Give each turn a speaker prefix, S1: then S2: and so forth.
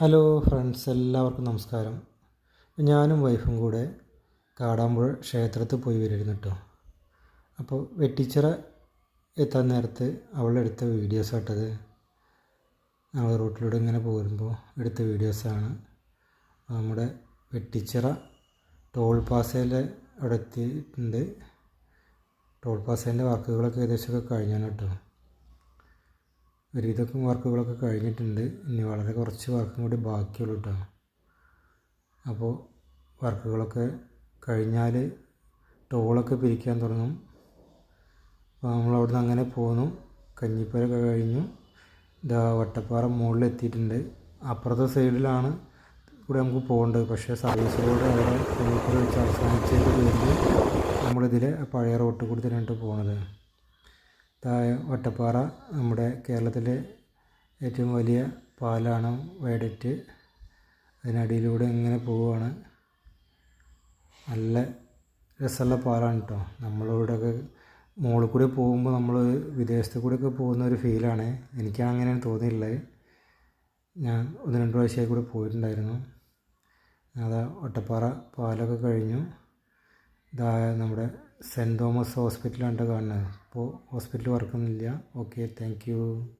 S1: Hello friends, എല്ലാവർക്കും നമസ്കാരം. ഞാനും വൈഫും കൂടെ കാടാമ്പുഴ ക്ഷേത്രത്തിൽ പോയി വരുന്നു കേട്ടോ. അപ്പോൾ വെട്ടിച്ചിറ എത്താൻ നേരത്ത് അവളെടുത്ത വീഡിയോസാട്ടത്. ഞങ്ങൾ റൂട്ടിലൂടെ ഇങ്ങനെ പോരുമ്പോൾ എടുത്ത വീഡിയോസാണ്. നമ്മുടെ വെട്ടിച്ചിറ ടോൾ പാസയിൽ അവിടെ എത്തിയിട്ടുണ്ട്. ടോൾ പാസേൻ്റെ വർക്കുകളൊക്കെ ഏകദേശമൊക്കെ കഴിഞ്ഞാണ് കേട്ടോ. ഒരുവിധമൊക്കെ വർക്കുകളൊക്കെ കഴിഞ്ഞിട്ടുണ്ട്. ഇനി വളരെ കുറച്ച് വർക്കും കൂടി ബാക്കിയുള്ളൂ കേട്ടോ. അപ്പോൾ വർക്കുകളൊക്കെ കഴിഞ്ഞാൽ ടോളൊക്കെ പിരിക്കാൻ തുടങ്ങും. അപ്പോൾ നമ്മളവിടെ നിന്ന് അങ്ങനെ പോന്നു. കഞ്ഞിപ്പുരൊക്കെ കഴിഞ്ഞു. ഇതാ വട്ടപ്പാറ മുകളിൽ എത്തിയിട്ടുണ്ട്. അപ്പുറത്തെ സൈഡിലാണ് കൂടെ നമുക്ക് പോകേണ്ടത്. പക്ഷേ സർവീസ് റോഡ് അവിടെ കഞ്ഞിപ്പുര വെച്ച് അവസാനിച്ചതിൻ്റെ പേരിൽ നമ്മളിതിൽ പഴയ റോട്ടിൽ കൂടി തന്നെയാണ് പോകുന്നത്. വട്ടപ്പാറ നമ്മുടെ കേരളത്തിലെ ഏറ്റവും വലിയ പാലാണ് വയഡക്റ്റ്. അതിനടിയിലൂടെ ഇങ്ങനെ പോവുകയാണ്. നല്ല രസമുള്ള പാലാണ് കേട്ടോ. നമ്മളിവിടെയൊക്കെ മുകളിൽ കൂടി പോകുമ്പോൾ നമ്മൾ വിദേശത്ത് കൂടെയൊക്കെ പോകുന്ന ഒരു ഫീലാണ്. എനിക്കങ്ങനെയാണ് തോന്നിയിട്ടുള്ളത്. ഞാൻ 1-2 പ്രാവശ്യമായി കൂടെ പോയിട്ടുണ്ടായിരുന്നു. അതാ വട്ടപ്പാറ പാലൊക്കെ കഴിഞ്ഞു. ഇതാ നമ്മുടെ സെൻറ്റ് തോമസ് ഹോസ്പിറ്റലാണ് കാണുന്നത്. ഇപ്പോൾ ഹോസ്പിറ്റൽ വർക്കൊന്നുമില്ല. Okay, thank U.